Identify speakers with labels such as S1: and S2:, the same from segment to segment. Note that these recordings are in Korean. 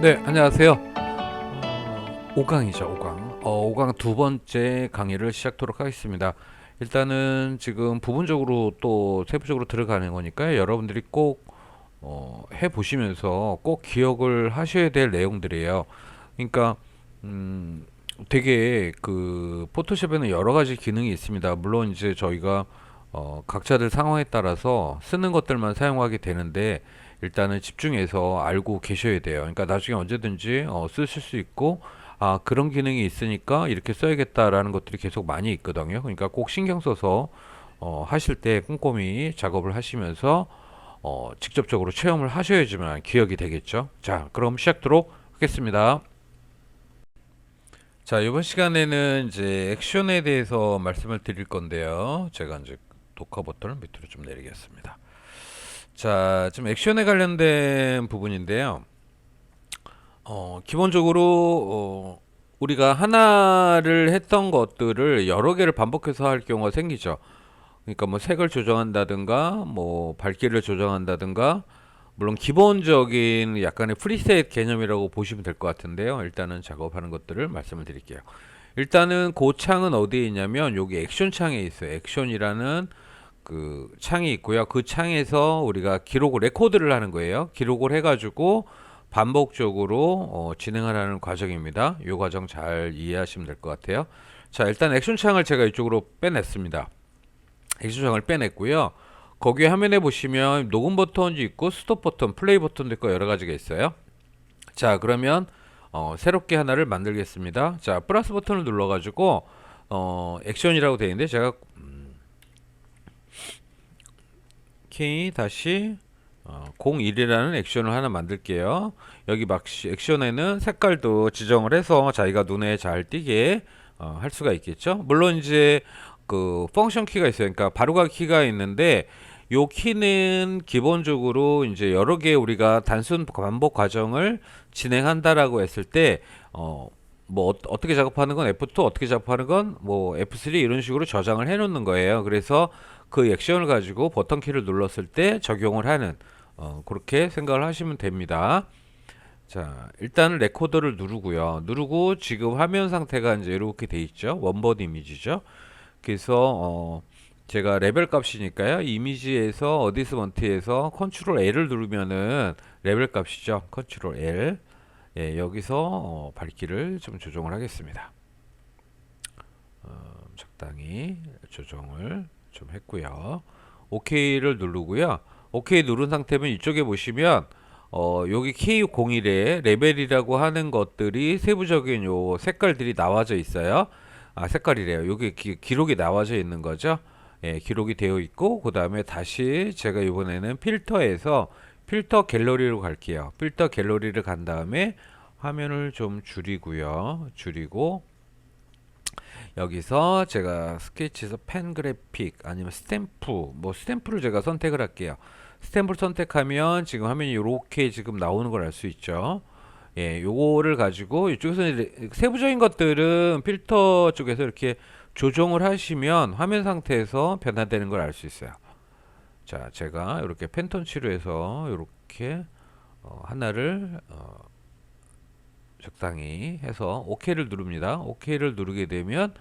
S1: 네, 안녕하세요. 5강이죠, 5강. 5강 두 번째 강의를 시작하도록 하겠습니다. 일단은 지금 부분적으로 또 세부적으로 들어가는 거니까 여러분들이 꼭 해보시면서 꼭 기억을 하셔야 될 내용들이에요. 그러니까 음, 되게 그 포토샵에는 여러 가지 기능이 있습니다. 물론 이제 저희가 각자들 상황에 따라서 쓰는 것들만 사용하게 되는데 일단은 집중해서 알고 계셔야 돼요. 그러니까 나중에 언제든지 쓰실 수 있고 아 그런 기능이 있으니까 이렇게 써야겠다라는 것들이 계속 많이 있거든요. 그러니까 꼭 신경 써서 하실 때 꼼꼼히 작업을 하시면서 직접적으로 체험을 하셔야지만 기억이 되겠죠. 자, 그럼 시작하도록 하겠습니다. 자, 이번 시간에는 이제 액션에 대해서 말씀을 드릴 건데요. 제가 이제 녹화 버튼을 밑으로 좀 내리겠습니다. 자, 지금 액션에 관련된 부분인데요. 기본적으로 우리가 하나를 했던 것들을 여러 개를 반복해서 할 경우가 생기죠. 그러니까 뭐 색을 조정한다든가, 뭐 밝기를 조정한다든가, 물론 기본적인 약간의 프리셋 개념이라고 보시면 될 것 같은데요. 일단은 작업하는 것들을 말씀을 드릴게요. 일단은 그 창은 어디에 있냐면 여기 액션 창에 있어요. 액션이라는 그 창이 있고요. 그 창에서 우리가 기록을 레코드를 하는 거예요. 기록을 해가지고 반복적으로 진행하라는 과정입니다. 이 과정 잘 이해하시면 될 것 같아요. 자, 일단 액션 창을 제가 이쪽으로 빼냈습니다. 액션 창을 빼냈고요. 거기 화면에 보시면 녹음 버튼이 있고 스톱 버튼, 플레이 버튼도 있고 여러 가지가 있어요. 자, 그러면 새롭게 하나를 만들겠습니다. 자, 플러스 버튼을 눌러가지고 액션이라고 되어 있는데 제가 K 다시 01이라는 액션을 하나 만들게요. 여기 막 액션에는 색깔도 지정을 해서 자기가 눈에 잘 띄게 할 수가 있겠죠. 물론 이제 그 펑션 키가 있어요. 그러니까 바로가기 키가 있는데 요 키는 기본적으로 이제 여러 개 우리가 단순 반복 과정을 진행한다라고 했을 때 뭐 어떻게 작업하는 건 F2, 어떻게 작업하는 건 뭐 F3 이런 식으로 저장을 해 놓는 거예요. 그래서 그 액션을 가지고 버튼 키를 눌렀을 때 적용을 하는 그렇게 생각을 하시면 됩니다. 자, 일단 레코더를 누르고요. 누르고 지금 화면 상태가 이제 이렇게 돼 있죠. 원버드 이미지죠. 그래서 제가 레벨 값이니까요. 이미지에서 어디스먼트에서 컨트롤 L을 누르면은 레벨 값이죠. 컨트롤 L. 예, 여기서 밝기를 좀 조정을 하겠습니다. 적당히 조정을 좀 했고요. OK를 누르고요. OK 누른 상태면 이쪽에 보시면 여기 K01에 레벨이라고 하는 것들이 세부적인 요 색깔들이 나와져 있어요. 아, 색깔이래요. 여기 기록이 나와져 있는 거죠. 예, 기록이 되어 있고 그 다음에 다시 제가 이번에는 필터에서 필터 갤러리로 갈게요. 필터 갤러리를 간 다음에 화면을 좀 줄이고요. 줄이고 여기서 제가 스케치에서 펜 그래픽 아니면 스탬프 뭐 스탬프를 제가 선택을 할게요. 스탬프를 선택하면 지금 화면이 이렇게 지금 나오는 걸 알 수 있죠. 예, 요거를 가지고 이쪽에서 세부적인 것들은 필터 쪽에서 이렇게 조정을 하시면 화면 상태에서 변화되는 걸 알 수 있어요. 자, 제가 이렇게 펜톤 치료해서 이렇게 하나를 적당히 해서 OK를 누릅니다. OK를 누르게 되면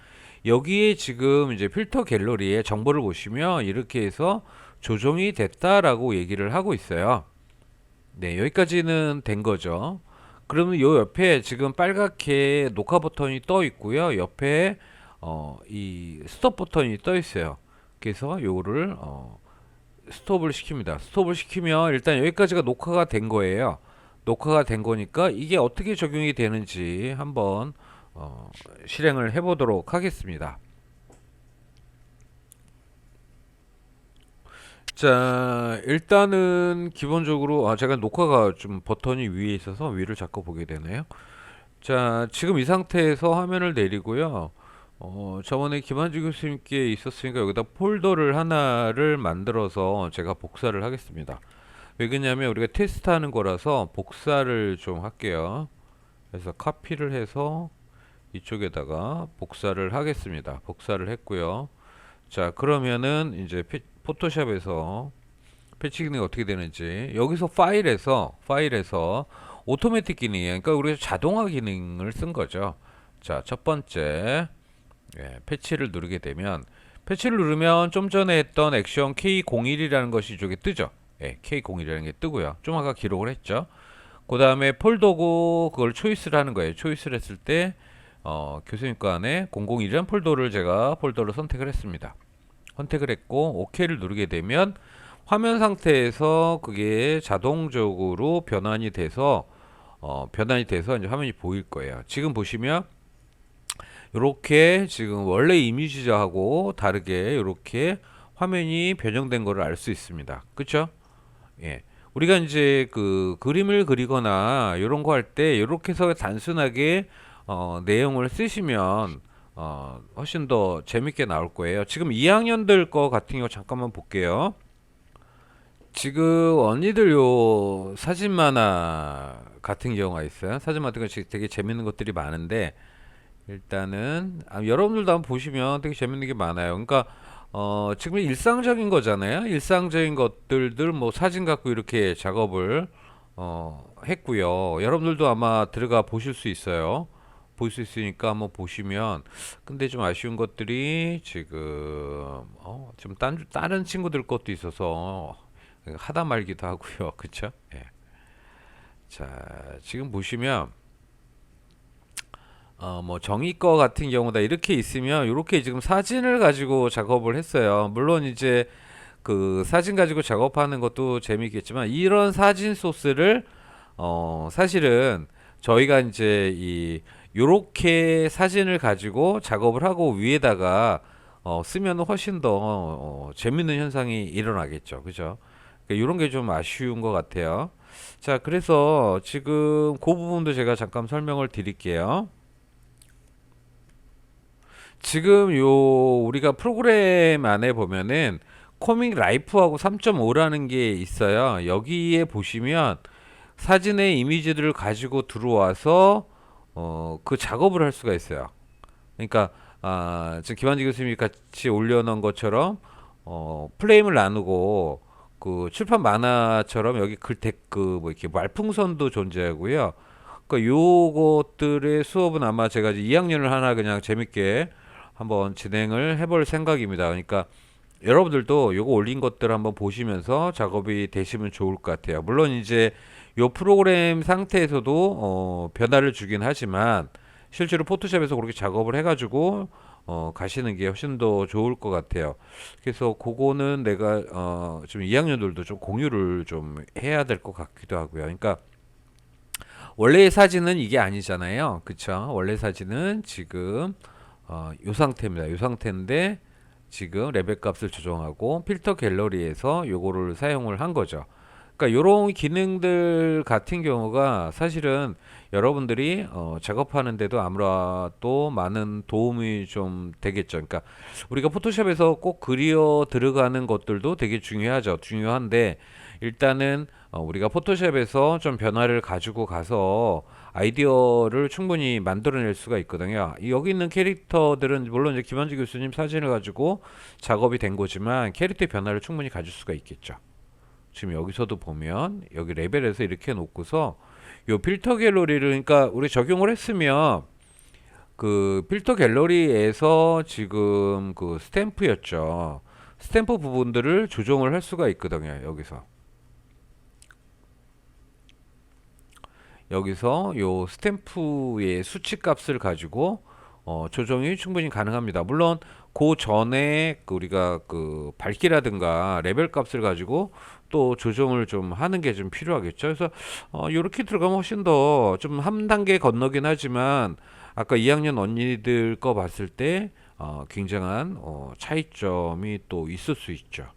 S1: 여기에 지금 이제 필터 갤러리에 정보를 보시면 이렇게 해서 조정이 됐다라고 얘기를 하고 있어요. 네, 여기까지는 된 거죠. 그러면 요 옆에 지금 빨갛게 녹화 버튼이 떠 있고요. 옆에 이 스톱 버튼이 떠 있어요. 그래서 요거를 스톱을 시킵니다. 스톱을 시키면 일단 여기까지가 녹화가 된 거예요. 녹화가 된 거니까 이게 어떻게 적용이 되는지 한번 실행을 해보도록 하겠습니다. 자, 일단은 기본적으로 제가 녹화가 좀 버튼이 위에 있어서 위를 자꾸 보게 되네요. 자, 지금 이 상태에서 화면을 내리고요. 저번에 김한주 교수님께 있었으니까 여기다 폴더를 하나를 만들어서 제가 복사를 하겠습니다. 왜 그러냐면 우리가 테스트하는 거라서 복사를 좀 할게요. 그래서 카피를 해서 이쪽에다가 복사를 하겠습니다. 복사를 했고요. 자, 그러면은 이제 포토샵에서 패치 기능이 어떻게 되는지 여기서 파일에서 오토매틱 기능이에요. 그러니까 우리가 자동화 기능을 쓴 거죠. 자, 첫 번째 패치를 누르게 되면 패치를 누르면 좀 전에 했던 액션 K01이라는 것이 이쪽에 뜨죠. K01이라는 게 뜨고요. 좀 아까 기록을 했죠. 그 다음에 폴더고 그걸 초이스를 하는 거예요. 초이스를 했을 때 교수님과 안에 001이라는 폴더를 선택을 했습니다. 선택을 했고 OK를 누르게 되면 화면 상태에서 그게 자동적으로 변환이 돼서 이제 화면이 보일 거예요. 지금 보시면 이렇게 지금 원래 이미지하고 다르게 이렇게 화면이 변형된 거를 알 수 있습니다. 그렇죠? 예. 우리가 이제 그 그림을 그리거나 이런 거 할 때 이렇게 해서 단순하게 내용을 쓰시면 훨씬 더 재밌게 나올 거예요. 지금 2학년들 거 같은 경우 잠깐만 볼게요. 지금 언니들 요 사진 만화 같은 경우가 있어요. 사진 만화 같은 거 되게 재밌는 것들이 많은데 일단은 여러분들도 한번 보시면 되게 재밌는 게 많아요. 그러니까 지금 일상적인 거잖아요. 일상적인 것들들 뭐 사진 갖고 이렇게 작업을 했고요. 여러분들도 아마 들어가 보실 수 있어요. 볼 수 있으니까 한번 보시면 근데 좀 아쉬운 것들이 지금 좀 다른 친구들 것도 있어서 하다 말기도 하고요. 그쵸? 예. 자, 지금 보시면 뭐 정의 거 같은 경우다 이렇게 있으면 이렇게 지금 사진을 가지고 작업을 했어요. 물론 이제 그 사진 가지고 작업하는 것도 재미있겠지만 이런 사진 소스를 사실은 저희가 이제 이 요렇게 사진을 가지고 작업을 하고 위에다가 쓰면 훨씬 더 재밌는 현상이 일어나겠죠. 그죠? 그러니까 이런 게 좀 아쉬운 것 같아요. 자, 그래서 지금 그 부분도 제가 잠깐 설명을 드릴게요. 지금 요 우리가 프로그램 안에 보면은 코믹 라이프하고 3.5라는 게 있어요. 여기에 보시면 사진의 이미지들을 가지고 들어와서 그 작업을 할 수가 있어요. 그러니까 지금 김한지 교수님이 같이 올려놓은 것처럼 프레임을 나누고 그 출판 만화처럼 여기 뭐 이렇게 말풍선도 존재하고요. 그러니까 요것들의 수업은 아마 제가 이제 2학년을 하나 그냥 재밌게 한번 진행을 해볼 생각입니다. 그러니까 여러분들도 요거 올린 것들 한번 보시면서 작업이 되시면 좋을 것 같아요. 물론 이제 요 프로그램 상태에서도 변화를 주긴 하지만 실제로 포토샵에서 그렇게 작업을 해가지고 가시는 게 훨씬 더 좋을 것 같아요. 그래서 그거는 내가 좀 2학년들도 좀 공유를 좀 해야 될 것 같기도 하고요. 그러니까 원래의 사진은 이게 아니잖아요. 그쵸? 원래 사진은 지금 요 상태입니다. 요 상태인데 지금 레벨 값을 조정하고 필터 갤러리에서 요거를 사용을 한 거죠. 그러니까 요런 기능들 같은 경우가 사실은 여러분들이 작업하는데도 아무래도 많은 도움이 좀 되겠죠. 그러니까 우리가 포토샵에서 꼭 그려 들어가는 것들도 되게 중요하죠. 중요한데 일단은 우리가 포토샵에서 좀 변화를 가지고 가서 아이디어를 충분히 만들어낼 수가 있거든요. 여기 있는 캐릭터들은 물론 이제 김한지 교수님 사진을 가지고 작업이 된 거지만 캐릭터의 변화를 충분히 가질 수가 있겠죠. 지금 여기서도 보면 여기 레벨에서 이렇게 놓고서 요 필터 갤러리를 그러니까 우리 적용을 했으면 그 필터 갤러리에서 지금 그 스탬프였죠. 스탬프 부분들을 조정을 할 수가 있거든요. 여기서 요 스탬프의 수치 값을 가지고 조정이 충분히 가능합니다. 물론 그 전에 우리가 그 밝기라든가 레벨 값을 가지고 또 조정을 좀 하는 게 좀 필요하겠죠. 그래서 이렇게 들어가면 훨씬 더 좀 한 단계 건너긴 하지만 아까 2학년 언니들 거 봤을 때 굉장한 차이점이 또 있을 수 있죠.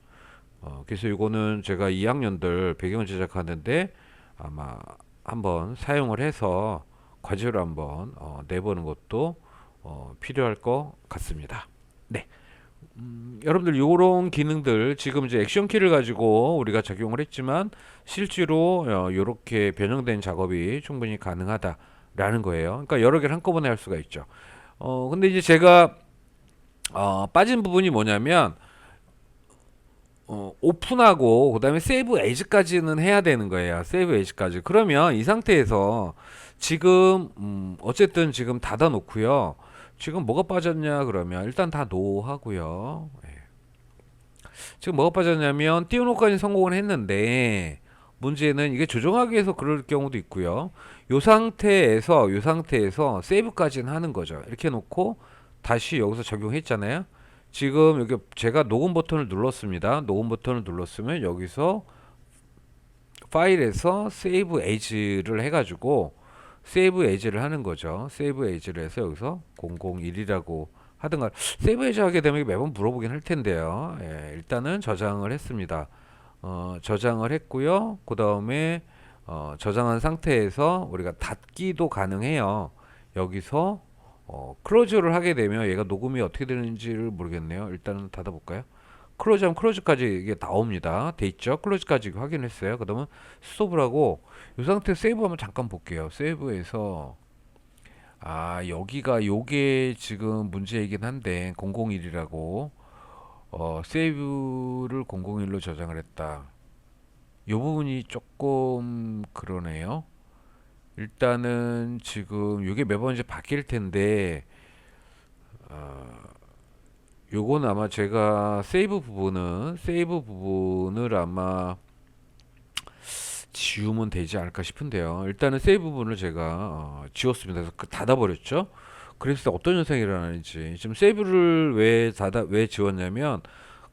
S1: 그래서 이거는 제가 2학년들 배경을 제작하는데 아마 한번 사용을 해서 과제로 한번 내보는 것도 필요할 것 같습니다. 네. 여러분들 요런 기능들 지금 이제 액션 키를 가지고 우리가 적용을 했지만 실제로 요렇게 변형된 작업이 충분히 가능하다라는 거예요. 그러니까 여러 개를 한꺼번에 할 수가 있죠. 근데 이제 제가 빠진 부분이 뭐냐면 오픈하고 그다음에 세이브 에이지까지는 해야 되는 거예요. 세이브 에이지까지. 그러면 이 상태에서 지금 어쨌든 지금 닫아 놓고요. 지금 뭐가 빠졌냐 그러면 일단 다 노 하고요. 예. 지금 뭐가 빠졌냐면 띄워놓기까지 성공을 했는데 문제는 이게 조정하기 위해서 그럴 경우도 있고요. 요 상태에서 세이브까지는 하는 거죠. 이렇게 놓고 다시 여기서 적용했잖아요. 지금 여기 제가 녹음 버튼을 눌렀습니다. 녹음 버튼을 눌렀으면 여기서 파일에서 세이브 에이지를 해가지고 세이브 에이지를 하는 거죠. 세이브 에이지를 해서 여기서 001이라고 하든가 세이브 에이지 하게 되면 매번 물어보긴 할 텐데요. 예, 일단은 저장을 했습니다. 저장을 했고요. 그 다음에 저장한 상태에서 우리가 닫기도 가능해요. 여기서 클로즈를 하게 되면 얘가 녹음이 어떻게 되는지를 모르겠네요. 일단은 닫아볼까요? 클로즈하면 클로즈까지 이게 나옵니다. 돼 있죠? 클로즈까지 확인했어요. 그러면 스톱을 하고 이 상태 세이브 한번 잠깐 볼게요. 세이브에서 여기가 요게 지금 문제이긴 한데 001이라고 세이브를 001로 저장을 했다. 요 부분이 조금 그러네요. 일단은 지금 요게 매번 이제 바뀔 텐데 요건 아마 제가 세이브 부분을 아마 지우면 되지 않을까 싶은데요. 일단은 세이브 부분을 제가 지웠습니다. 그래서 닫아버렸죠. 그랬을 때 어떤 현상이 일어나는지 지금 세이브를 왜 지웠냐면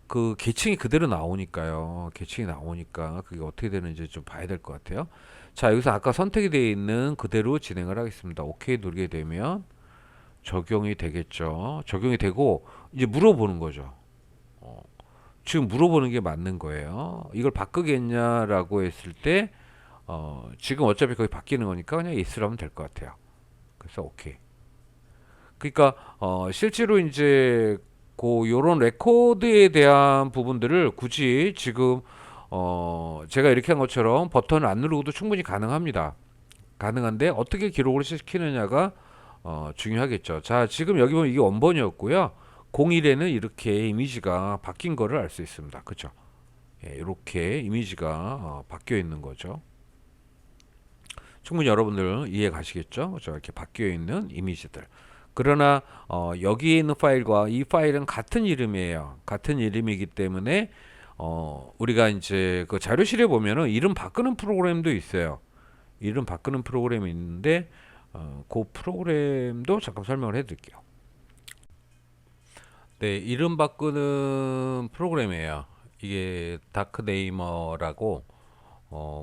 S1: 그 계층이 그대로 나오니까요. 계층이 나오니까 그게 어떻게 되는지 좀 봐야 될 것 같아요. 자, 여기서 아까 선택이 되어 있는 그대로 진행을 하겠습니다. 오케이 누르게 되면 적용이 되겠죠. 적용이 되고 이제 물어보는 거죠. 어, 지금 물어보는 게 맞는 거예요. 이걸 바꾸겠냐라고 했을 때 지금 어차피 거기 바뀌는 거니까 그냥 yes를 하면 될 것 같아요. 그래서 오케이. 그러니까 실제로 이제 요런 레코드에 대한 부분들을 굳이 지금 제가 이렇게 한 것처럼 버튼을 안 누르고도 충분히 가능합니다. 가능한데 어떻게 기록을 시키느냐가 중요하겠죠. 자, 지금 여기 보면 이게 원본이었고요. 01에는 이렇게 이미지가 바뀐 거를 알 수 있습니다. 그죠? 예, 이렇게 이미지가 바뀌어 있는 거죠. 충분히 여러분들 이해 가시겠죠? 그죠? 이렇게 바뀌어 있는 이미지들. 그러나 여기에 있는 파일과 이 파일은 같은 이름이에요. 같은 이름이기 때문에 우리가 이제 그 자료실에 보면은 이름 바꾸는 프로그램도 있어요. 이름 바꾸는 프로그램이 있는데 그 프로그램도 잠깐 설명을 해드릴게요. 네, 이름 바꾸는 프로그램이에요. 이게 다크네이머라고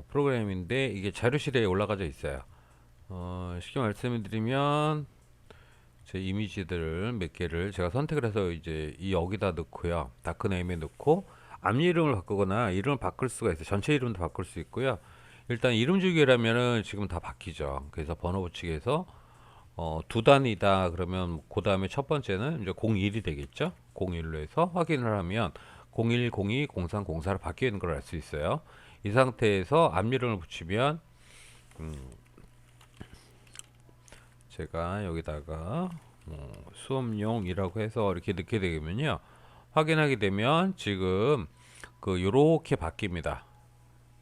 S1: 프로그램인데 이게 자료실에 올라가져 있어요. 쉽게 말씀드리면 제 이미지들을 몇 개를 제가 선택을 해서 이제 여기다 넣고요. 다크네임에 넣고 앞 이름을 바꾸거나 이름을 바꿀 수가 있어요. 전체 이름도 바꿀 수 있고요. 일단 이름 주기라면은 지금 다 바뀌죠. 그래서 번호 붙이기에서 두 단이다 그러면 그 다음에 첫 번째는 이제 01이 되겠죠. 01로 해서 확인을 하면 01, 02, 03, 04로 바뀌어 있는 걸 알 수 있어요. 이 상태에서 앞 이름을 붙이면 제가 여기다가 수업용이라고 해서 이렇게 넣게 되면요. 확인하게 되면 지금 요렇게 바뀝니다.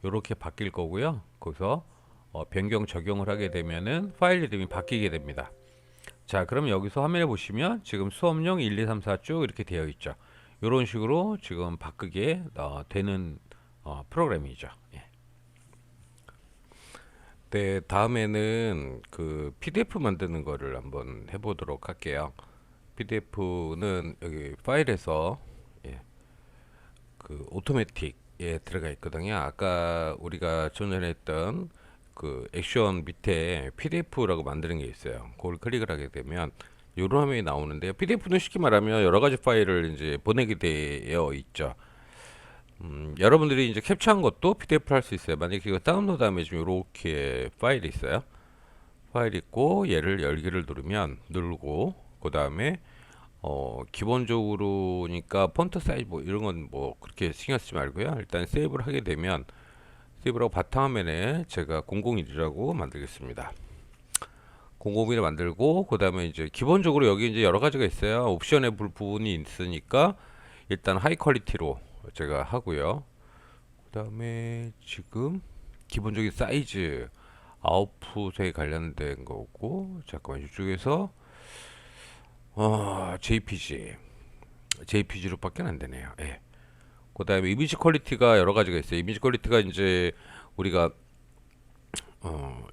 S1: 요렇게 바뀔 거고요. 거기서 변경 적용을 하게 되면은 파일 이름이 바뀌게 됩니다. 자, 그럼 여기서 화면에 보시면 지금 수업용 1, 2, 3, 4 쭉 이렇게 되어 있죠. 이런 식으로 지금 바꾸게 되는 프로그램이죠. 예. 네, 다음에는 그 PDF 만드는 거를 한번 해보도록 할게요. PDF는 여기 파일에서 예, 그 오토매틱에 들어가 있거든요. 아까 우리가 전에 했던 그 액션 밑에 PDF라고 만드는 게 있어요. 그걸 클릭을 하게 되면 이런 화면이 나오는데요. PDF는 쉽게 말하면 여러 가지 파일을 이제 보내게 되어 있죠. 여러분들이 이제 캡처한 것도 PDF로 할 수 있어요. 만약에 이거 다운로드하면 지금 이렇게 파일이 있어요. 파일이 있고 얘를 열기를 누르고 그 다음에 기본적으로니까 폰트 사이즈 뭐 이런 건 뭐 그렇게 신경 쓰지 말고요. 일단 세이브를 하게 되면 세이브라고 바탕화면에 제가 001이라고 만들겠습니다. 001을 만들고 그 다음에 이제 기본적으로 여기 이제 여러 가지가 있어요. 옵션의 부분이 있으니까 일단 하이 퀄리티로 제가 하고요. 그 다음에 지금 기본적인 사이즈 아웃풋에 관련된 거고, 잠깐만 이쪽에서 JPG 로밖에 안 되네요. 예. 그 다음에 이미지 퀄리티가 여러 가지가 있어요. 이미지 퀄리티가 이제 우리가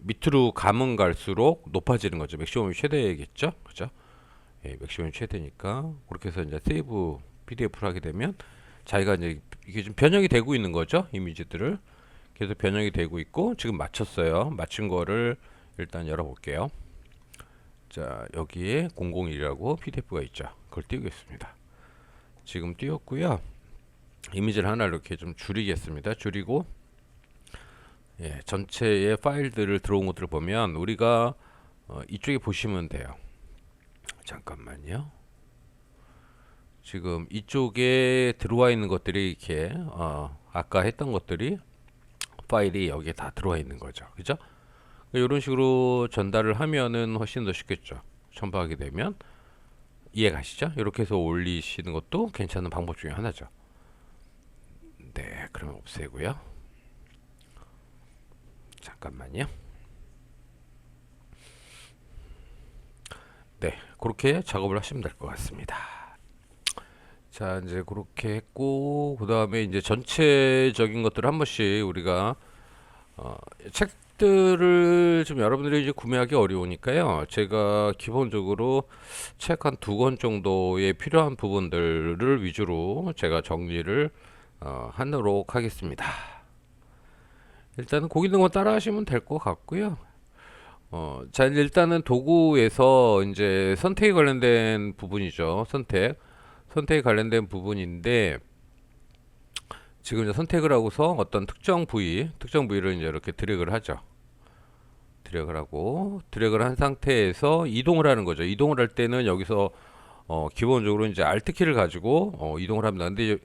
S1: 밑으로 가면 갈수록 높아지는 거죠. 맥시멈이 최대겠죠, 그죠? 예, 맥시멈이 최대니까 그렇게 해서 이제 세이브 PDF를 하게 되면 자기가 이제 이게 좀 변형이 되고 있는 거죠. 이미지들을 계속 변형이 되고 있고 지금 맞췄어요. 맞춘 거를 일단 열어볼게요. 자, 여기에 001이라고 PDF가 있죠. 그걸 띄우겠습니다. 지금 띄웠고요. 이미지를 하나 이렇게 좀 줄이겠습니다. 줄이고 예, 전체의 파일들을 들어온 것들을 보면 우리가 이쪽에 보시면 돼요. 잠깐만요. 지금 이쪽에 들어와 있는 것들이 이렇게 아까 했던 것들이 파일이 여기에 다 들어와 있는 거죠. 그죠? 이런 식으로 전달을 하면은 훨씬 더 쉽겠죠. 첨부하게 되면 이해 가시죠? 이렇게 해서 올리시는 것도 괜찮은 방법 중에 하나죠. 네, 그러면 없애고요. 잠깐만요. 네, 그렇게 작업을 하시면 될 것 같습니다. 자, 이제 그렇게 했고, 그 다음에 이제 전체적인 것들을 한 번씩 우리가 책들을 좀 여러분들이 이제 구매하기 어려우니까요. 제가 기본적으로 책 한 두 권 정도에 필요한 부분들을 위주로 제가 정리를 하도록 하겠습니다. 일단은 거기 있는 거 따라 하시면 될 것 같고요. 자, 일단은 도구에서 이제 선택에 관련된 부분이죠. 선택에 관련된 부분인데, 지금 이제 선택을 하고서 어떤 특정 부위를 이제 이렇게 드래그를 하죠. 드래그를 한 상태에서 이동을 하는 거죠. 이동을 할 때는 여기서 기본적으로 이제 Alt 키를 가지고 이동을 합니다. 근데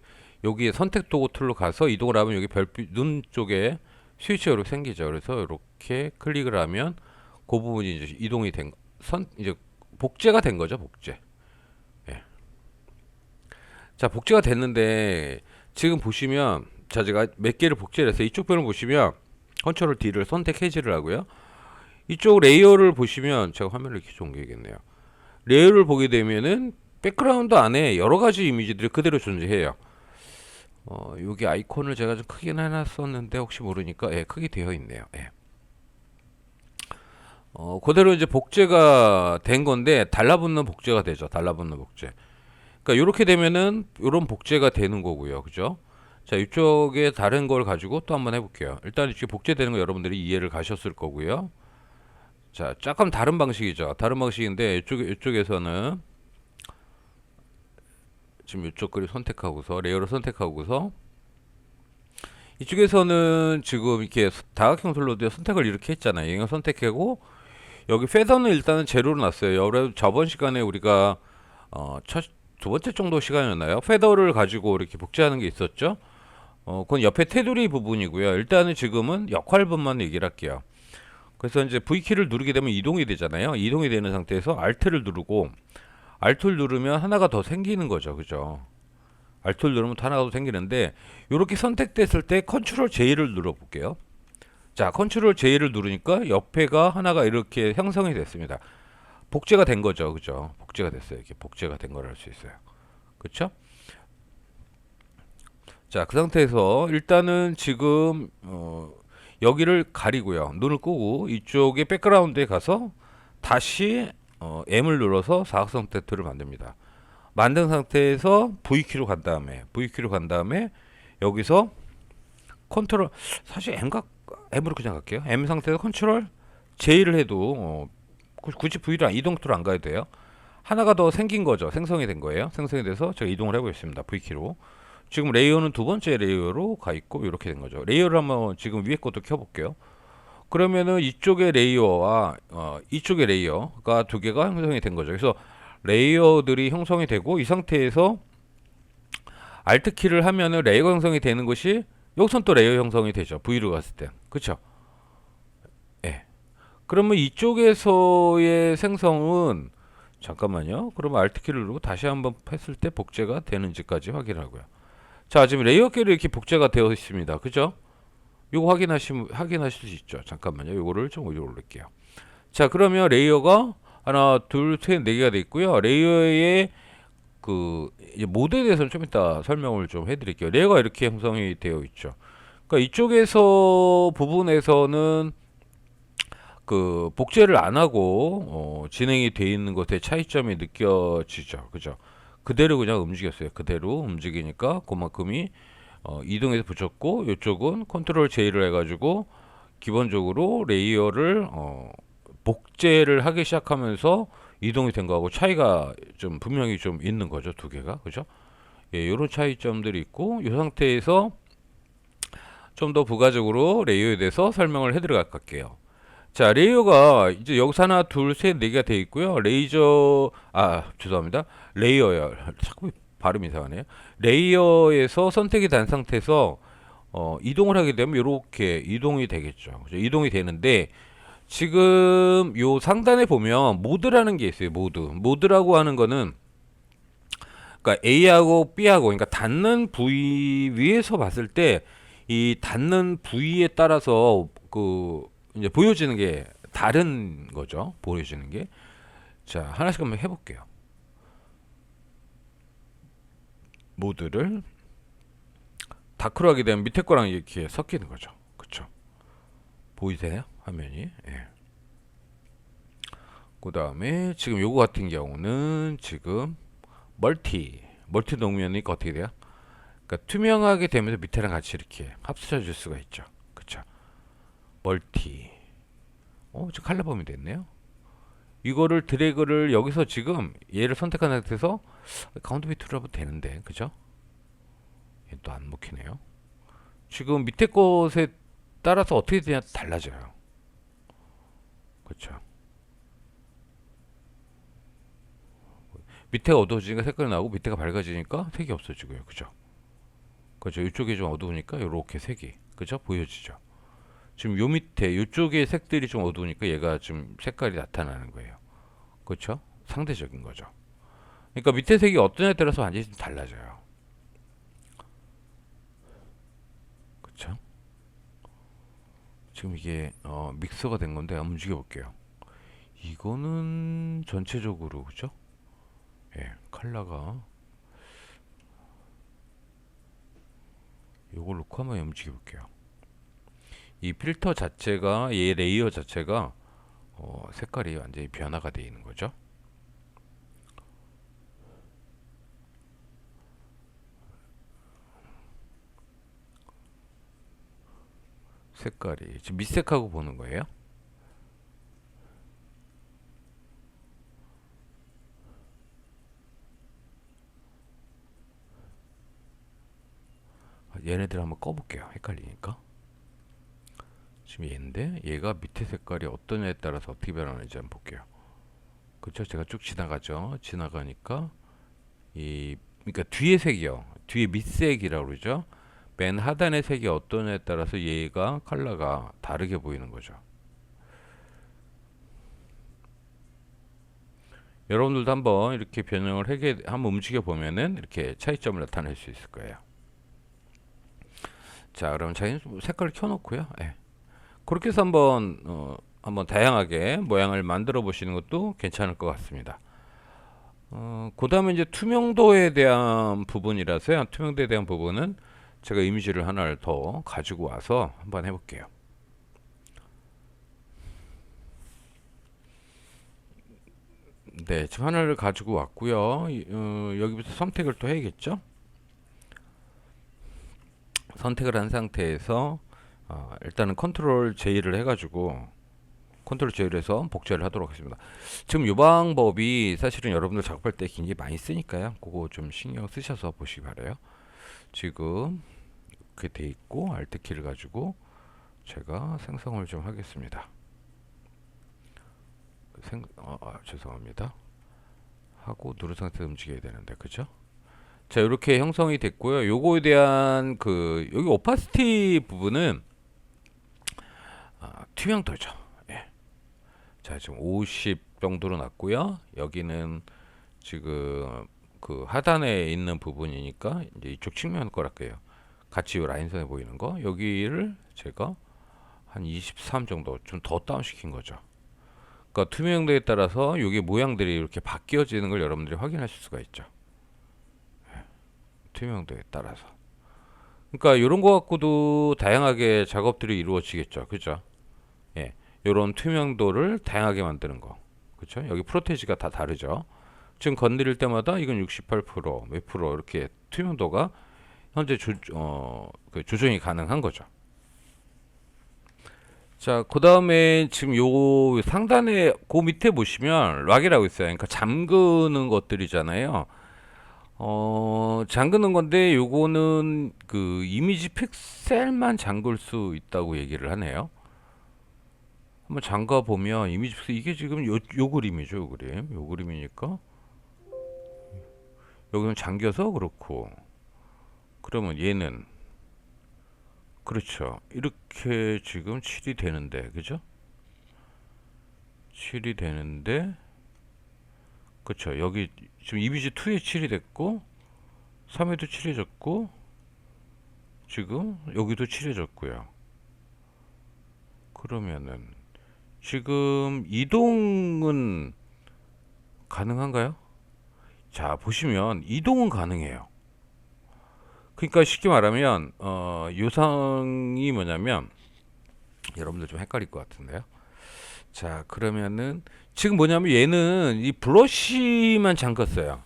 S1: 여기에 선택 도구 툴로 가서 이동을 하면 여기 별빛 눈 쪽에 스위치가 이렇게 생기죠. 그래서 이렇게 클릭을 하면 그 부분이 이제 이동이 이제 복제가 된 거죠. 복제. 예. 자, 복제가 됐는데 지금 보시면 자, 제가 몇 개를 복제를 해서 이쪽 편을 보시면 컨트롤 D를 선택 해지를 하고요. 이쪽 레이어를 보시면 제가 화면을 이렇게 좀 옮겨야겠네요. 레이어를 보게 되면은 백그라운드 안에 여러 가지 이미지들이 그대로 존재해요. 여기 아이콘을 제가 좀 크게 해놨었는데 혹시 모르니까 예, 크게 되어 있네요. 예. 그대로 이제 복제가 된 건데 달라붙는 복제가 되죠. 달라붙는 복제. 그러니까 이렇게 되면은 이런 복제가 되는 거고요. 그죠? 자, 이쪽에 다른 걸 가지고 또 한번 해볼게요. 일단 이렇게 복제되는 거 여러분들이 이해를 가셨을 거고요. 자, 조금 다른 방식이죠. 다른 방식인데 이쪽에서는 지금 이쪽 글을 선택하고서 레이어를 선택하고서 이쪽에서는 지금 이렇게 다각형 솔로드의 선택을 이렇게 했잖아요. 이거 선택하고 여기 페더는 일단은 제로로 놨어요. 저번 시간에 우리가 두 번째 정도 시간이었나요? 페더를 가지고 이렇게 복제하는 게 있었죠. 그건 옆에 테두리 부분이고요. 일단은 지금은 역할분만 얘기를 할게요. 그래서 이제 V키를 누르게 되면 이동이 되잖아요. 이동이 되는 상태에서 Alt를 누르고 Alt를 누르면 하나가 더 생기는 거죠. 그죠? Alt를 누르면 또 하나가 더 생기는데 이렇게 선택됐을 때 Ctrl J를 눌러 볼게요. 자, Ctrl J를 누르니까 옆에가 하나가 이렇게 형성이 됐습니다. 복제가 된 거죠. 그죠? 복제가 됐어요. 이렇게 복제가 된 걸 알 수 있어요. 그렇죠? 자, 그 상태에서 일단은 지금 여기를 가리고요. 눈을 끄고 이쪽에 백그라운드에 가서 다시 M을 눌러서 사각형 테두리를 만듭니다. 만든 상태에서 V키로 간 다음에 여기서 컨트롤 사실 M으로 그냥 갈게요. M 상태에서 컨트롤 J를 해도 굳이 V를 이동 툴 안 가도 돼요. 하나가 더 생긴 거죠. 생성이 된 거예요. 생성이 돼서 제가 이동을 해보겠습니다. V키로. 지금 레이어는 두 번째 레이어로 가 있고 이렇게 된 거죠. 레이어를 한번 지금 위에 것도 켜볼게요. 그러면은 이쪽의 레이어와 이쪽의 레이어가 두 개가 형성이 된 거죠. 그래서 레이어들이 형성이 되고 이 상태에서 Alt 키를 하면은 레이어 형성이 되는 것이 여기선 또 레이어 형성이 되죠. V로 갔을 때. 그쵸? 예. 그러면 이쪽에서의 생성은 잠깐만요. 그러면 Alt 키를 누르고 다시 한번 했을 때 복제가 되는지까지 확인하고요. 자, 지금 레이어끼리 이렇게 복제가 되어 있습니다. 그죠? 요거 확인하실 수 있죠. 잠깐만요. 요거를 좀 위로 올릴게요. 자, 그러면 레이어가 하나, 둘, 셋, 네 개가 돼 있고요. 레이어의 그 이제 모드에 대해서는 좀 이따 설명을 좀 해드릴게요. 레이어가 이렇게 형성이 되어 있죠. 그러니까 이쪽에서 부분에서는 그 복제를 안 하고 진행이 돼 있는 것의 차이점이 느껴지죠. 그죠? 그대로 그냥 움직였어요. 그대로 움직이니까 그만큼이 이동해서 붙였고 이쪽은 컨트롤 J를 해가지고 기본적으로 레이어를 복제를 하기 시작하면서 이동이 된 거하고 차이가 좀 분명히 좀 있는 거죠. 두 개가. 그죠? 예, 이런 차이점들이 있고 이 상태에서 좀 더 부가적으로 레이어에 대해서 설명을 해드려갈게요. 자, 레이어가 이제 여기서 하나, 둘, 셋, 네 개가 돼 있고요. 죄송합니다. 레이어요. 자꾸 발음 이상하네요. 레이어에서 선택이 된 상태에서 이동을 하게 되면 이렇게 이동이 되겠죠. 그죠? 이동이 되는데 지금 요 상단에 보면 모드라는 게 있어요. 모드라고 하는 거는 그러니까 A하고 B하고 그러니까 닿는 부위 위에서 봤을 때 이 닿는 부위에 따라서 그 이제 보여지는 게 다른 거죠. 보여지는 게. 자, 하나씩 한번 해볼게요. 모드를 다크로 하게 되면 밑에 거랑 이렇게 섞이는 거죠. 그쵸? 보이세요? 화면이. 예. 그 다음에 지금 요거 같은 경우는 지금 멀티 놓으면 어떻게 돼요? 그러니까 투명하게 되면서 밑에랑 같이 이렇게 합쳐져 줄 수가 있죠. 그쵸? 멀티. 저 칼라 범위 됐네요. 이거를 드래그를 여기서 지금 얘를 선택한 상태에서 가운데 밑으로 하면 되는데, 그죠? 얘 또 안 먹히네요. 지금 밑에 것에 따라서 어떻게 되냐 달라져요. 그쵸? 밑에가 어두워지니까 색깔이 나오고 밑에가 밝아지니까 색이 없어지고요. 그죠? 그죠? 이쪽이 좀 어두우니까 이렇게 색이 그죠? 보여지죠. 지금 요 밑에 이쪽의 색들이 좀 어두우니까 얘가 좀 색깔이 나타나는 거예요. 그렇죠? 상대적인 거죠. 그러니까 밑에 색이 어떠냐에 따라서 완전히 좀 달라져요. 그렇죠? 지금 이게 믹서가 된 건데 한번 움직여 볼게요. 이거는 전체적으로 그죠? 예, 컬러가 요걸 놓고 한번 움직여 볼게요. 이 필터 자체가 얘 레이어 자체가 색깔이 완전히 변화가 되어 있는 거죠. 색깔이 지금 밑색하고 보는 거예요. 얘네들 한번 꺼볼게요. 헷갈리니까. 지금 얘인데 얘가 밑에 색깔이 어떠냐에 따라서 어떻게 변하는지 한번 볼게요. 그렇죠? 제가 쭉 지나가죠. 지나가니까 그러니까 뒤에 색이요. 뒤에 밑색이라고 그러죠. 맨 하단의 색이 어떠냐에 따라서 얘가 컬러가 다르게 보이는 거죠. 여러분들도 한번 이렇게 변형을 하게 한번 움직여 보면은 이렇게 차이점을 나타낼 수 있을 거예요. 자, 그럼 저희는 색깔을 켜놓고요. 예. 그렇게 해서 한번 다양하게 모양을 만들어 보시는 것도 괜찮을 것 같습니다. 그 다음에 이제 투명도에 대한 부분이라서요. 투명도에 대한 부분은 제가 이미지를 하나를 더 가지고 와서 한번 해볼게요. 네, 지금 하나를 가지고 왔고요. 여기부터 선택을 또 해야겠죠? 선택을 한 상태에서 일단은 컨트롤 J를 해가지고 컨트롤 J를 해서 복제를 하도록 하겠습니다. 지금 이 방법이 사실은 여러분들 작업할 때 굉장히 많이 쓰니까요. 그거 좀 신경 쓰셔서 보시기 바래요. 지금 이렇게 돼 있고 Alt 키를 가지고 제가 생성을 좀 하겠습니다. 죄송합니다. 하고 누른 상태에서 움직여야 되는데 그죠? 자, 이렇게 형성이 됐고요. 요거에 대한 여기 오파시티 부분은 투명도죠. 예. 자, 지금 50 정도로 났고요. 여기는 지금 그 하단에 있는 부분이니까 이제 이쪽 측면 거랄게요. 같이 요 라인선에 보이는 거 여기를 제가 한 23 정도 좀 더 다운시킨 거죠. 그러니까 투명도에 따라서 이게 모양들이 이렇게 바뀌어지는 걸 여러분들이 확인하실 수가 있죠. 투명도에 따라서. 그러니까 이런 거 갖고도 다양하게 작업들이 이루어지겠죠. 그죠? 예. 요런 투명도를 다양하게 만드는 거. 그렇죠? 여기 프로테이지가 다 다르죠. 지금 건드릴 때마다 이건 68%, 몇 프로 이렇게 투명도가 현재 그 조정이 가능한 거죠. 자, 그 다음에 지금 요 상단에 그 밑에 보시면 락이라고 있어요. 그러니까 잠그는 것들이잖아요. 잠그는 건데 요거는 그 이미지 픽셀만 잠글 수 있다고 얘기를 하네요. 한번 잠가 보면 이미지 픽셀 이게 지금 요 그림이죠. 요 그림이니까 여기는 잠겨서 그렇고 그러면 얘는 그렇죠. 이렇게 지금 7이 되는데 그죠? 7이 되는데 그렇죠. 여기 지금 이미지 2에 7이 됐고 3에도 7해졌고 지금 여기도 7해졌고요. 그러면은 지금 이동은 가능한가요? 자, 보시면 이동은 가능해요. 그러니까 쉽게 말하면 요상이 뭐냐면 여러분들 좀 헷갈릴 것 같은데요. 자, 그러면은 지금 뭐냐면 얘는 이 블러쉬만 잠갔어요.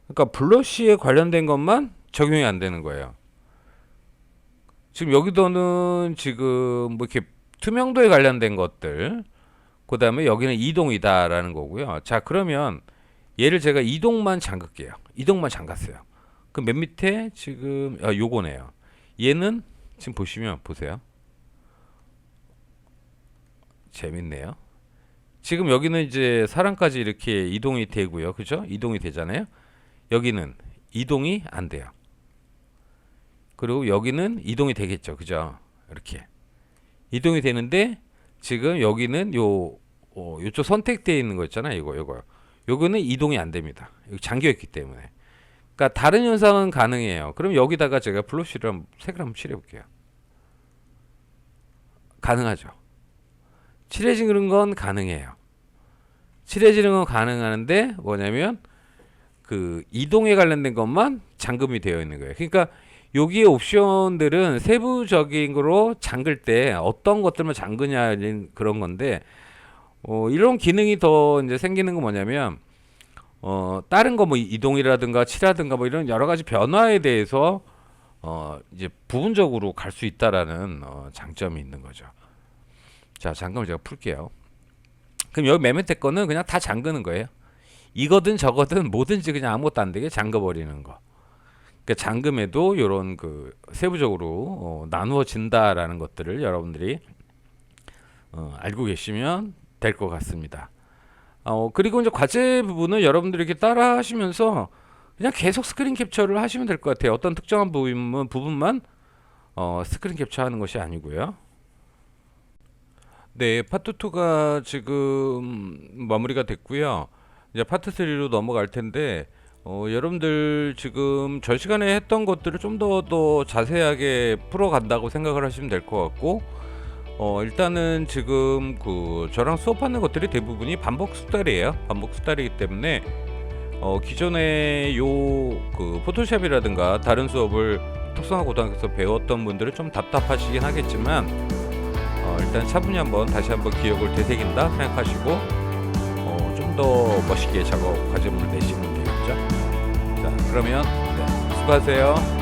S1: 그러니까 블러쉬에 관련된 것만 적용이 안 되는 거예요. 지금 여기도는 지금 뭐 이렇게 투명도에 관련된 것들, 그 다음에 여기는 이동이다라는 거고요. 자, 그러면 얘를 제가 이동만 잠글게요. 이동만 잠갔어요. 그 맨 밑에 지금 요거네요. 얘는 지금 보시면 보세요. 재밌네요. 지금 여기는 이제 사람까지 이렇게 이동이 되고요. 그죠? 이동이 되잖아요. 여기는 이동이 안 돼요. 그리고 여기는 이동이 되겠죠. 그죠? 이렇게 이동이 되는데 지금 여기는 요쪽 선택되어 있는 거 있잖아요. 요거. 요거는 이동이 안 됩니다. 여기 잠겨 있기 때문에. 그러니까 다른 현상은 가능해요. 그럼 여기다가 제가 블러쉬를 색을 한번 칠해 볼게요. 가능하죠. 칠해지는 건 가능해요. 칠해지는 건 가능한데 뭐냐면 그 이동에 관련된 것만 잠금이 되어 있는 거예요. 그러니까 여기에 옵션들은 세부적인 거로 잠글 때 어떤 것들만 잠그냐는 그런 건데 이런 기능이 더 이제 생기는 건 뭐냐면 다른 거 뭐 이동이라든가 칠하든가 뭐 이런 여러 가지 변화에 대해서 이제 부분적으로 갈 수 있다라는 장점이 있는 거죠. 자, 잠깐만 제가 풀게요. 그럼 여기 맨 밑에 거는 그냥 다 잠그는 거예요. 이거든 저거든 뭐든지 그냥 아무것도 안 되게 잠궈 버리는 거. 그러니까 잠금에도 이런 그 세부적으로 나누어진다라는 것들을 여러분들이 알고 계시면 될 것 같습니다. 그리고 이제 과제 부분은 여러분들이 이렇게 따라 하시면서 그냥 계속 스크린 캡처를 하시면 될 것 같아요. 어떤 특정한 부분만 스크린 캡처하는 것이 아니고요. 네, 파트 2가 지금 마무리가 됐고요. 이제 파트 3로 넘어갈 텐데 여러분들 지금 저 시간에 했던 것들을 좀 더 자세하게 풀어간다고 생각을 하시면 될 것 같고 일단은 지금 그 저랑 수업하는 것들이 대부분이 반복 수달이에요. 반복 수달이기 때문에 기존에 그 포토샵이라든가 다른 수업을 특성화 고등학교에서 배웠던 분들은 좀 답답하시긴 하겠지만 일단 차분히 다시 한번 기억을 되새긴다 생각하시고 좀 더 멋있게 작업 과제물을 내시면 되겠죠. 자, 그러면 네, 수고하세요.